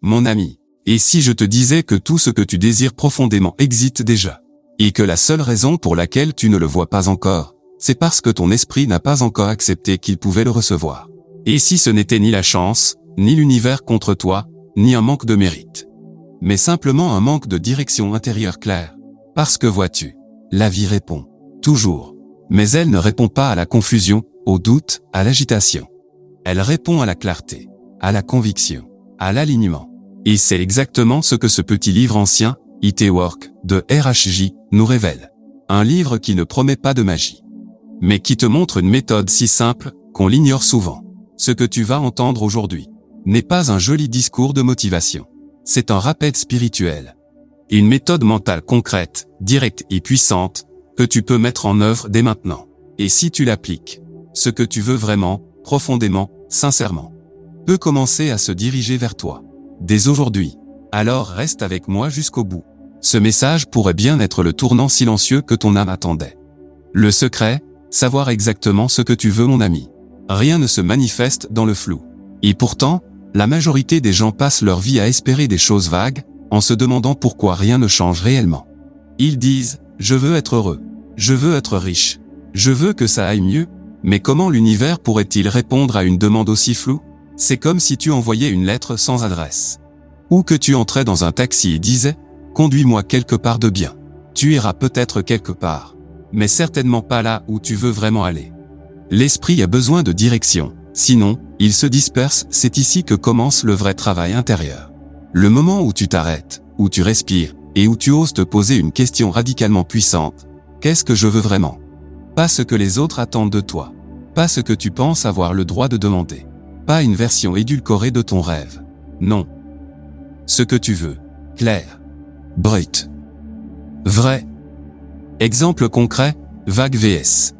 Mon ami, et si je te disais que tout ce que tu désires profondément existe déjà, et que la seule raison pour laquelle tu ne le vois pas encore, c'est parce que ton esprit n'a pas encore accepté qu'il pouvait le recevoir. Et si ce n'était ni la chance, ni l'univers contre toi, ni un manque de mérite, mais simplement un manque de direction intérieure claire. Parce que vois-tu, la vie répond, toujours. Mais elle ne répond pas à la confusion, au doute, à l'agitation. Elle répond à la clarté, à la conviction, à l'alignement. Et c'est exactement ce que ce petit livre ancien, IT Work, de RHJ, nous révèle. Un livre qui ne promet pas de magie, mais qui te montre une méthode si simple qu'on l'ignore souvent. Ce que tu vas entendre aujourd'hui n'est pas un joli discours de motivation. C'est un rappel spirituel. Une méthode mentale concrète, directe et puissante, que tu peux mettre en œuvre dès maintenant. Et si tu l'appliques, ce que tu veux vraiment, profondément, sincèrement, peut commencer à se diriger vers toi. Dès aujourd'hui. Alors reste avec moi jusqu'au bout. Ce message pourrait bien être le tournant silencieux que ton âme attendait. Le secret, savoir exactement ce que tu veux, mon ami. Rien ne se manifeste dans le flou. Et pourtant, la majorité des gens passent leur vie à espérer des choses vagues, en se demandant pourquoi rien ne change réellement. Ils disent, je veux être heureux, je veux être riche, je veux que ça aille mieux, mais comment l'univers pourrait-il répondre à une demande aussi floue? C'est comme si tu envoyais une lettre sans adresse. Ou que tu entrais dans un taxi et disais, conduis-moi quelque part de bien. Tu iras peut-être quelque part, mais certainement pas là où tu veux vraiment aller. L'esprit a besoin de direction, sinon, il se disperse. C'est ici que commence le vrai travail intérieur. Le moment où tu t'arrêtes, où tu respires, et où tu oses te poser une question radicalement puissante. Qu'est-ce que je veux vraiment? Pas ce que les autres attendent de toi. Pas ce que tu penses avoir le droit de demander. Pas une version édulcorée de ton rêve. Non. Ce que tu veux. Clair. Brut. Vrai. Exemple concret, vague vs.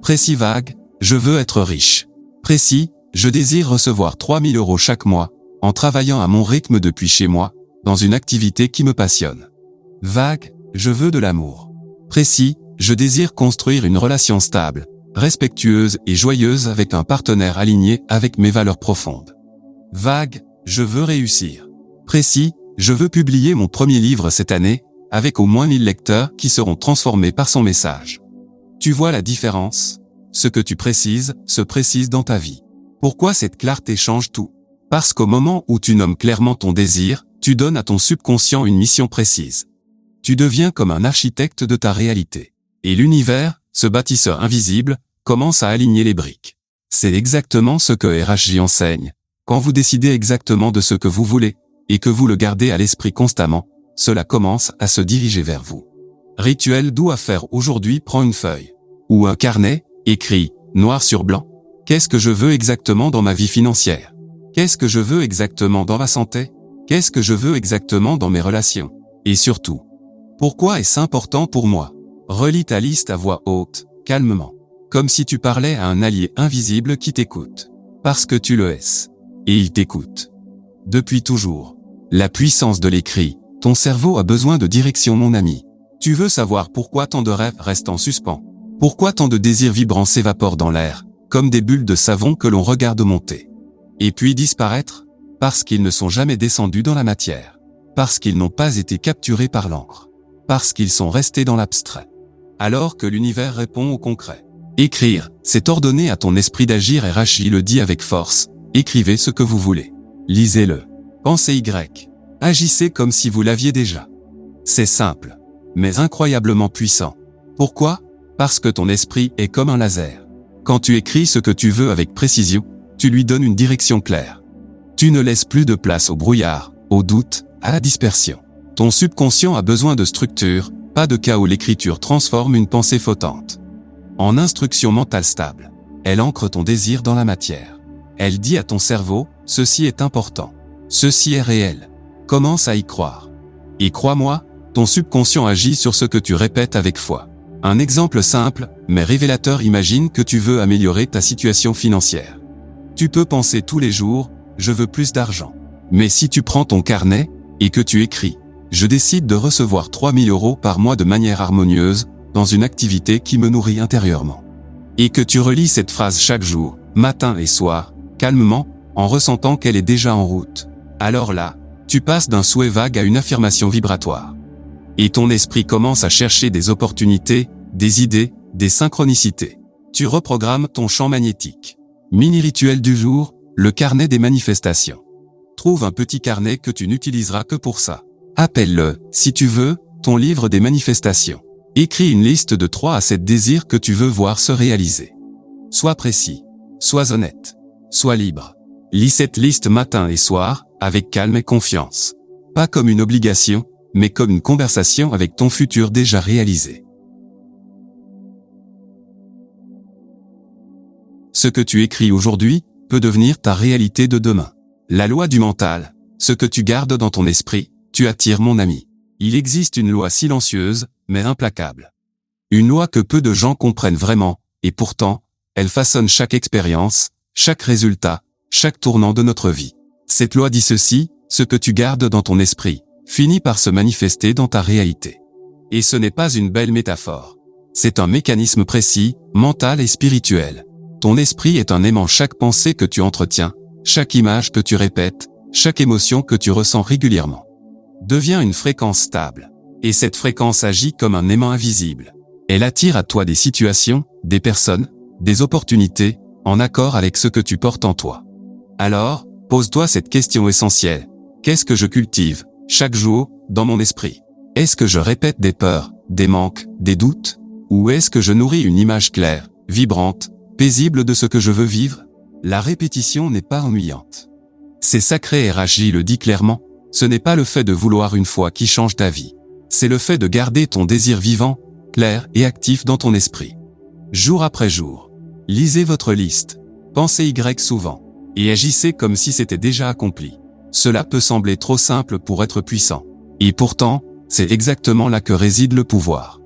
Précis vague, je veux être riche. Précis, je désire recevoir 3000 € chaque mois, en travaillant à mon rythme depuis chez moi, dans une activité qui me passionne. Vague, je veux de l'amour. Précis, je désire construire une relation stable, respectueuse et joyeuse avec un partenaire aligné avec mes valeurs profondes. Vague, je veux réussir. Précis, je veux publier mon premier livre cette année, avec au moins 1000 lecteurs qui seront transformés par son message. Tu vois la différence? Ce que tu précises, se précise dans ta vie. Pourquoi cette clarté change tout? Parce qu'au moment où tu nommes clairement ton désir, tu donnes à ton subconscient une mission précise. Tu deviens comme un architecte de ta réalité. Et l'univers, ce bâtisseur invisible, commence à aligner les briques. C'est exactement ce que RHJ enseigne. Quand vous décidez exactement de ce que vous voulez, et que vous le gardez à l'esprit constamment, cela commence à se diriger vers vous. Rituel doux à faire aujourd'hui: prends une feuille ou un carnet, écris, noir sur blanc, qu'est-ce que je veux exactement dans ma vie financière? Qu'est-ce que je veux exactement dans ma santé? Qu'est-ce que je veux exactement dans mes relations? Et surtout, pourquoi est-ce important pour moi? Relis ta liste à voix haute, calmement, comme si tu parlais à un allié invisible qui t'écoute. Parce que tu le es. Et il t'écoute. Depuis toujours. La puissance de l'écrit. Ton cerveau a besoin de direction, mon ami. Tu veux savoir pourquoi tant de rêves restent en suspens? Pourquoi tant de désirs vibrants s'évaporent dans l'air, comme des bulles de savon que l'on regarde monter, et puis disparaître? Parce qu'ils ne sont jamais descendus dans la matière. Parce qu'ils n'ont pas été capturés par l'encre. Parce qu'ils sont restés dans l'abstrait. Alors que l'univers répond au concret. Écrire, c'est ordonner à ton esprit d'agir. RHJ le dit avec force. Écrivez ce que vous voulez. Lisez-le. Pensez Y. Agissez comme si vous l'aviez déjà. C'est simple, mais incroyablement puissant. Pourquoi? Parce que ton esprit est comme un laser. Quand tu écris ce que tu veux avec précision, tu lui donnes une direction claire. Tu ne laisses plus de place au brouillard, au doute, à la dispersion. Ton subconscient a besoin de structure, pas de cas où l'écriture transforme une pensée flottante en instruction mentale stable. Elle ancre ton désir dans la matière. Elle dit à ton cerveau, ceci est important. Ceci est réel. Commence à y croire. Et crois-moi, ton subconscient agit sur ce que tu répètes avec foi. Un exemple simple, mais révélateur: imagine que tu veux améliorer ta situation financière. Tu peux penser tous les jours, je veux plus d'argent. Mais si tu prends ton carnet, et que tu écris, je décide de recevoir 3000 € par mois de manière harmonieuse, dans une activité qui me nourrit intérieurement. Et que tu relis cette phrase chaque jour, matin et soir, calmement, en ressentant qu'elle est déjà en route. Alors là, tu passes d'un souhait vague à une affirmation vibratoire. Et ton esprit commence à chercher des opportunités, des idées, des synchronicités. Tu reprogrammes ton champ magnétique. Mini-rituel du jour, le carnet des manifestations. Trouve un petit carnet que tu n'utiliseras que pour ça. Appelle-le, si tu veux, ton livre des manifestations. Écris une liste de 3 à 7 désirs que tu veux voir se réaliser. Sois précis, sois honnête, sois libre. Lis cette liste matin et soir, avec calme et confiance. Pas comme une obligation, mais comme une conversation avec ton futur déjà réalisé. Ce que tu écris aujourd'hui peut devenir ta réalité de demain. La loi du mental, ce que tu gardes dans ton esprit, tu attires mon ami. Il existe une loi silencieuse, mais implacable. Une loi que peu de gens comprennent vraiment, et pourtant, elle façonne chaque expérience, chaque résultat, chaque tournant de notre vie. Cette loi dit ceci, ce que tu gardes dans ton esprit, finit par se manifester dans ta réalité. Et ce n'est pas une belle métaphore. C'est un mécanisme précis, mental et spirituel. Ton esprit est un aimant. Chaque pensée que tu entretiens, chaque image que tu répètes, chaque émotion que tu ressens régulièrement, devient une fréquence stable. Et cette fréquence agit comme un aimant invisible. Elle attire à toi des situations, des personnes, des opportunités, en accord avec ce que tu portes en toi. Alors, pose-toi cette question essentielle. Qu'est-ce que je cultive, chaque jour, dans mon esprit? Est-ce que je répète des peurs, des manques, des doutes? Ou est-ce que je nourris une image claire, vibrante, paisible de ce que je veux vivre? La répétition n'est pas ennuyante. C'est sacré. RHJ le dit clairement, ce n'est pas le fait de vouloir une foi qui change ta vie. C'est le fait de garder ton désir vivant, clair et actif dans ton esprit. Jour après jour, lisez votre liste, pensez Y souvent, et agissez comme si c'était déjà accompli. Cela peut sembler trop simple pour être puissant. Et pourtant, c'est exactement là que réside le pouvoir.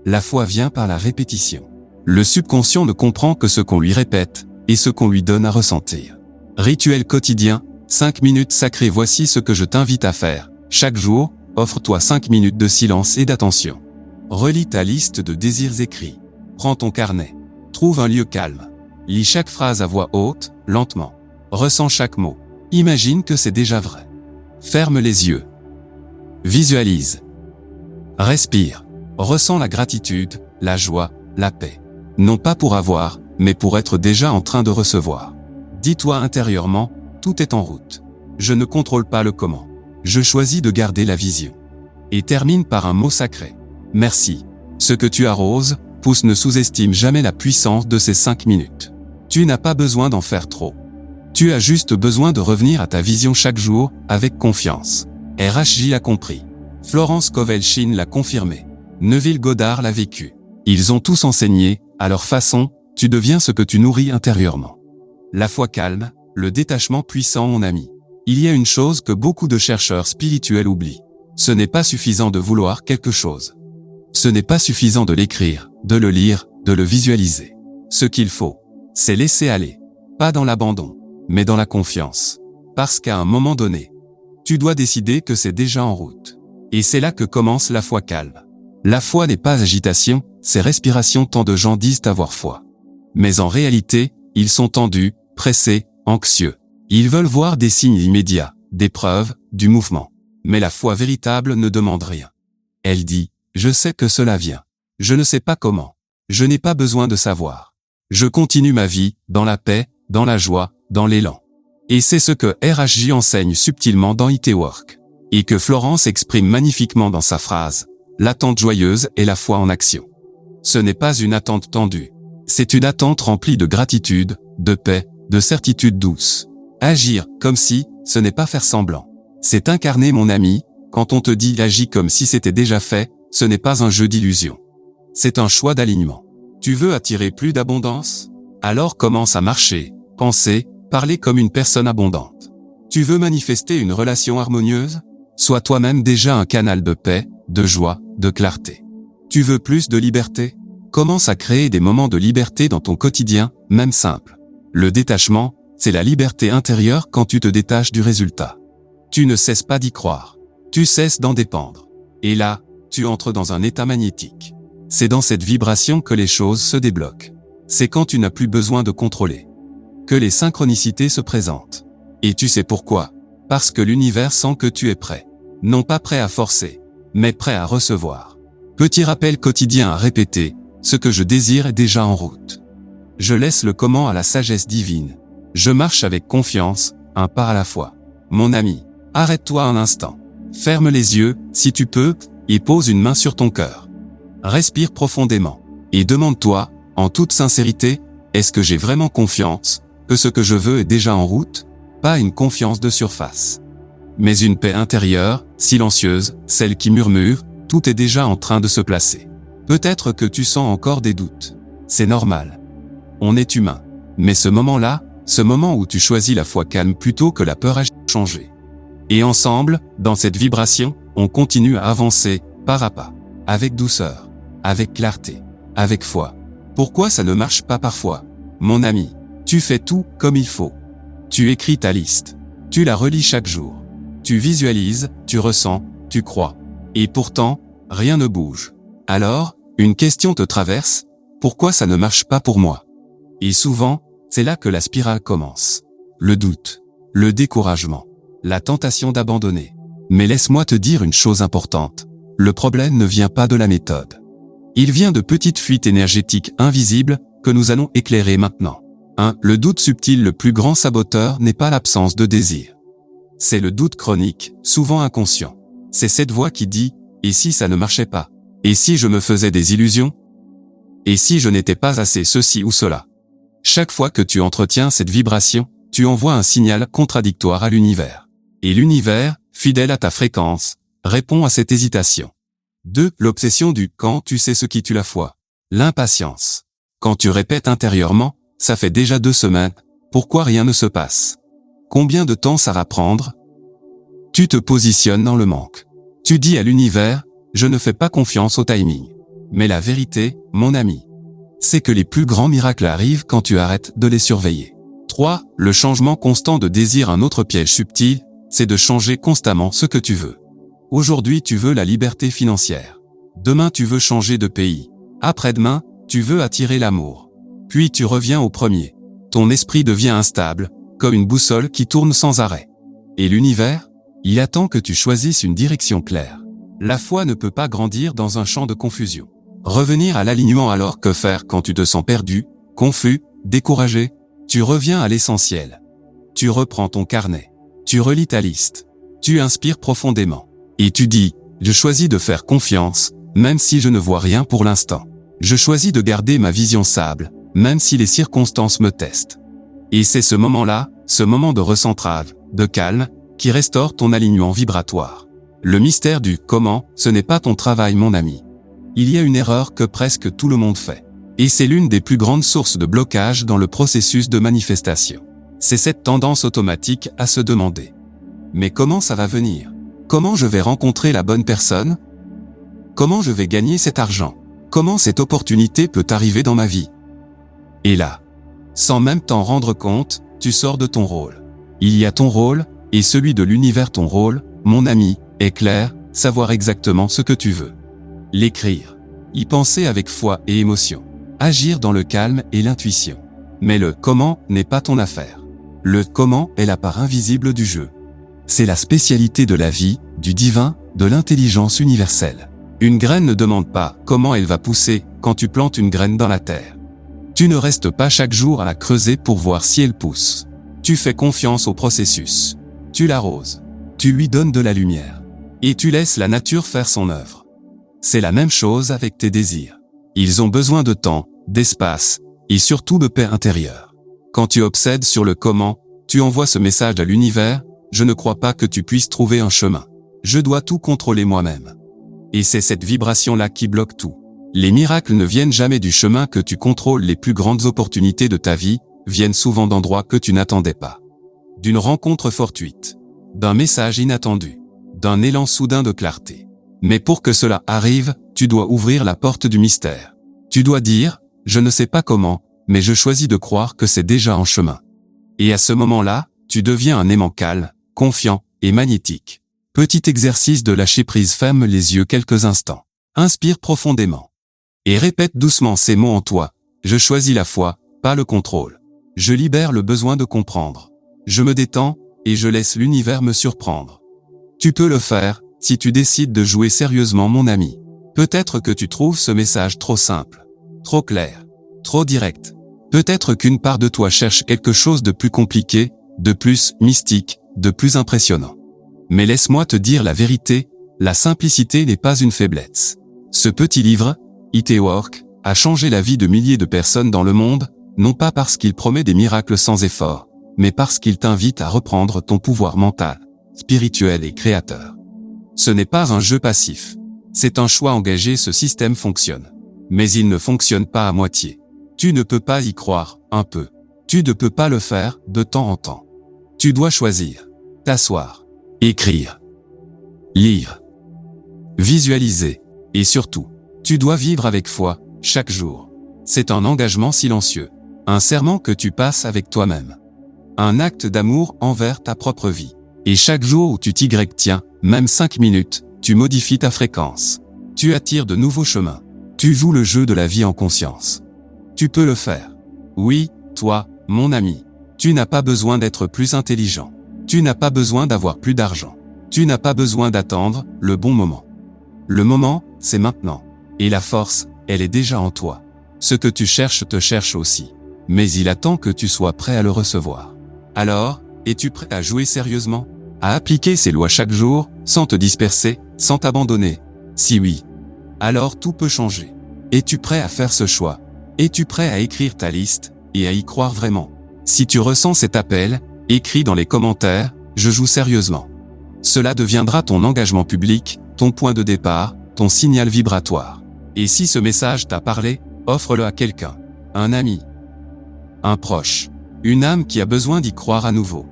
La foi vient par la répétition. Le subconscient ne comprend que ce qu'on lui répète, et ce qu'on lui donne à ressentir. Rituel quotidien, 5 minutes sacrées. Voici ce que je t'invite à faire. Chaque jour, offre-toi 5 minutes de silence et d'attention. Relis ta liste de désirs écrits. Prends ton carnet. Trouve un lieu calme. Lis chaque phrase à voix haute, lentement. Ressens chaque mot. Imagine que c'est déjà vrai. Ferme les yeux. Visualise. Respire. Ressens la gratitude, la joie, la paix. Non pas pour avoir, mais pour être déjà en train de recevoir. Dis-toi intérieurement, tout est en route. Je ne contrôle pas le comment. Je choisis de garder la vision. Et termine par un mot sacré. Merci. Ce que tu arroses, pousse. Ne sous-estime jamais la puissance de ces 5 minutes. Tu n'as pas besoin d'en faire trop. Tu as juste besoin de revenir à ta vision chaque jour, avec confiance. RHJ l'a compris. Florence Kovelchine l'a confirmé. Neville Goddard l'a vécu. Ils ont tous enseigné, à leur façon, tu deviens ce que tu nourris intérieurement. La foi calme, le détachement puissant. Mon ami. Il y a une chose que beaucoup de chercheurs spirituels oublient. Ce n'est pas suffisant de vouloir quelque chose. Ce n'est pas suffisant de l'écrire, de le lire, de le visualiser. Ce qu'il faut, c'est laisser aller. Pas dans l'abandon, mais dans la confiance. Parce qu'à un moment donné, tu dois décider que c'est déjà en route. Et c'est là que commence la foi calme. La foi n'est pas agitation, c'est respiration. Tant de gens disent avoir foi. Mais en réalité, ils sont tendus, pressés, anxieux. Ils veulent voir des signes immédiats, des preuves, du mouvement. Mais la foi véritable ne demande rien. Elle dit, je sais que cela vient. Je ne sais pas comment. Je n'ai pas besoin de savoir. Je continue ma vie, dans la paix, dans la joie, dans l'élan. Et c'est ce que RHJ enseigne subtilement dans IT Work. Et que Florence exprime magnifiquement dans sa phrase. L'attente joyeuse est la foi en action. Ce n'est pas une attente tendue. C'est une attente remplie de gratitude, de paix, de certitude douce. Agir, comme si, ce n'est pas faire semblant. C'est incarner. Mon ami, quand on te dit agis comme si c'était déjà fait, ce n'est pas un jeu d'illusion. C'est un choix d'alignement. Tu veux attirer plus d'abondance? Alors commence à marcher, penser, parler comme une personne abondante. Tu veux manifester une relation harmonieuse? Sois toi-même déjà un canal de paix, de joie, de clarté. Tu veux plus de liberté? Commence à créer des moments de liberté dans ton quotidien, même simple. Le détachement, c'est la liberté intérieure quand tu te détaches du résultat. Tu ne cesses pas d'y croire. Tu cesses d'en dépendre. Et là, tu entres dans un état magnétique. C'est dans cette vibration que les choses se débloquent. C'est quand tu n'as plus besoin de contrôler que les synchronicités se présentent. Et tu sais pourquoi? Parce que l'univers sent que tu es prêt. Non pas prêt à forcer, mais prêt à recevoir. Petit rappel quotidien à répéter, ce que je désire est déjà en route. Je laisse le comment à la sagesse divine. Je marche avec confiance, un pas à la fois. Mon ami, arrête-toi un instant. Ferme les yeux, si tu peux, et pose une main sur ton cœur. Respire profondément. Et demande-toi, en toute sincérité, est-ce que j'ai vraiment confiance, que ce que je veux est déjà en route? Pas une confiance de surface. Mais une paix intérieure, silencieuse, celle qui murmure, tout est déjà en train de se placer. Peut-être que tu sens encore des doutes. C'est normal. On est humain. Mais ce moment-là, ce moment où tu choisis la foi calme plutôt que la peur a changé. Et ensemble, dans cette vibration, on continue à avancer, pas à pas, avec douceur, avec clarté, avec foi. Pourquoi ça ne marche pas parfois? Mon ami, tu fais tout comme il faut. Tu écris ta liste. Tu la relis chaque jour. Tu visualises, tu ressens, tu crois. Et pourtant, rien ne bouge. Alors, une question te traverse, pourquoi ça ne marche pas pour moi? Et souvent, c'est là que la spirale commence. Le doute, le découragement, la tentation d'abandonner. Mais laisse-moi te dire une chose importante. Le problème ne vient pas de la méthode. Il vient de petites fuites énergétiques invisibles que nous allons éclairer maintenant. 1. Le doute subtil le plus grand saboteur n'est pas l'absence de désir. C'est le doute chronique, souvent inconscient. C'est cette voix qui dit « Et si ça ne marchait pas? Et si je me faisais des illusions? Et si je n'étais pas assez ceci ou cela ?» Chaque fois que tu entretiens cette vibration, tu envoies un signal contradictoire à l'univers. Et l'univers, fidèle à ta fréquence, répond à cette hésitation. 2. L'obsession du « quand tu sais ce qui tue la foi ». L'impatience. Quand tu répètes intérieurement, ça fait déjà 2 semaines, pourquoi rien ne se passe? Combien de temps ça va prendre? Tu te positionnes dans le manque. Tu dis à l'univers, je ne fais pas confiance au timing. Mais la vérité, mon ami, c'est que les plus grands miracles arrivent quand tu arrêtes de les surveiller. 3. Le changement constant de désir. Un autre piège subtil, c'est de changer constamment ce que tu veux. Aujourd'hui tu veux la liberté financière. Demain tu veux changer de pays. Après-demain, tu veux attirer l'amour. Puis tu reviens au premier. Ton esprit devient instable, comme une boussole qui tourne sans arrêt. Et l'univers, il attend que tu choisisses une direction claire. La foi ne peut pas grandir dans un champ de confusion. Revenir à l'alignement. Alors que faire quand tu te sens perdu, confus, découragé? Tu reviens à l'essentiel. Tu reprends ton carnet. Tu relis ta liste. Tu inspires profondément. Et tu dis, je choisis de faire confiance, même si je ne vois rien pour l'instant. Je choisis de garder ma vision stable, même si les circonstances me testent. Et c'est ce moment-là, ce moment de recentrage, de calme, qui restaure ton alignement vibratoire. Le mystère du « comment », ce n'est pas ton travail mon ami. Il y a une erreur que presque tout le monde fait. Et c'est l'une des plus grandes sources de blocage dans le processus de manifestation. C'est cette tendance automatique à se demander. Mais comment ça va venir? Comment je vais rencontrer la bonne personne? Comment je vais gagner cet argent? Comment cette opportunité peut arriver dans ma vie? Et là, sans même t'en rendre compte, tu sors de ton rôle. Il y a ton rôle, et celui de l'univers. Ton rôle, mon ami, est clair, savoir exactement ce que tu veux. L'écrire. Y penser avec foi et émotion. Agir dans le calme et l'intuition. Mais le « comment » n'est pas ton affaire. Le « comment » est la part invisible du jeu. C'est la spécialité de la vie, du divin, de l'intelligence universelle. Une graine ne demande pas comment elle va pousser quand tu plantes une graine dans la terre. Tu ne restes pas chaque jour à la creuser pour voir si elle pousse. Tu fais confiance au processus. Tu l'arroses. Tu lui donnes de la lumière. Et tu laisses la nature faire son œuvre. C'est la même chose avec tes désirs. Ils ont besoin de temps, d'espace, et surtout de paix intérieure. Quand tu obsèdes sur le comment, tu envoies ce message à l'univers, je ne crois pas que tu puisses trouver un chemin. Je dois tout contrôler moi-même. Et c'est cette vibration-là qui bloque tout. Les miracles ne viennent jamais du chemin que tu contrôles. Les plus grandes opportunités de ta vie viennent souvent d'endroits que tu n'attendais pas. D'une rencontre fortuite, d'un message inattendu, d'un élan soudain de clarté. Mais pour que cela arrive, tu dois ouvrir la porte du mystère. Tu dois dire, je ne sais pas comment, mais je choisis de croire que c'est déjà en chemin. Et à ce moment-là, tu deviens un aimant calme, confiant et magnétique. Petit exercice de lâcher prise. Ferme les yeux quelques instants. Inspire profondément. Et répète doucement ces mots en toi. Je choisis la foi, pas le contrôle. Je libère le besoin de comprendre. Je me détends, et je laisse l'univers me surprendre. Tu peux le faire, si tu décides de jouer sérieusement mon ami. Peut-être que tu trouves ce message trop simple, trop clair, trop direct. Peut-être qu'une part de toi cherche quelque chose de plus compliqué, de plus mystique, de plus impressionnant. Mais laisse-moi te dire la vérité, la simplicité n'est pas une faiblesse. Ce petit livre, It Work, a changé la vie de milliers de personnes dans le monde, non pas parce qu'il promet des miracles sans effort, mais parce qu'il t'invite à reprendre ton pouvoir mental, spirituel et créateur. Ce n'est pas un jeu passif. C'est un choix engagé, ce système fonctionne. Mais il ne fonctionne pas à moitié. Tu ne peux pas y croire, un peu. Tu ne peux pas le faire, de temps en temps. Tu dois choisir. T'asseoir. Écrire. Lire. Visualiser. Et surtout, tu dois vivre avec foi, chaque jour. C'est un engagement silencieux. Un serment que tu passes avec toi-même. Un acte d'amour envers ta propre vie. Et chaque jour où tu t'y tiens, même 5 minutes, tu modifies ta fréquence. Tu attires de nouveaux chemins. Tu joues le jeu de la vie en conscience. Tu peux le faire. Oui, toi, mon ami. Tu n'as pas besoin d'être plus intelligent. Tu n'as pas besoin d'avoir plus d'argent. Tu n'as pas besoin d'attendre le bon moment. Le moment, c'est maintenant. Et la force, elle est déjà en toi. Ce que tu cherches te cherche aussi. Mais il attend que tu sois prêt à le recevoir. Alors, es-tu prêt à jouer sérieusement? À appliquer ces lois chaque jour, sans te disperser, sans t'abandonner? Si oui, alors tout peut changer. Es-tu prêt à faire ce choix? Es-tu prêt à écrire ta liste, et à y croire vraiment? Si tu ressens cet appel, écris dans les commentaires, je joue sérieusement. Cela deviendra ton engagement public, ton point de départ, ton signal vibratoire. Et si ce message t'a parlé, offre-le à quelqu'un. Un ami. Un proche. Une âme qui a besoin d'y croire à nouveau.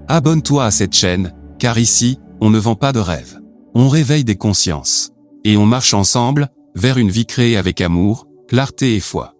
Abonne-toi à cette chaîne, car ici, on ne vend pas de rêves. On réveille des consciences. Et on marche ensemble, vers une vie créée avec amour, clarté et foi.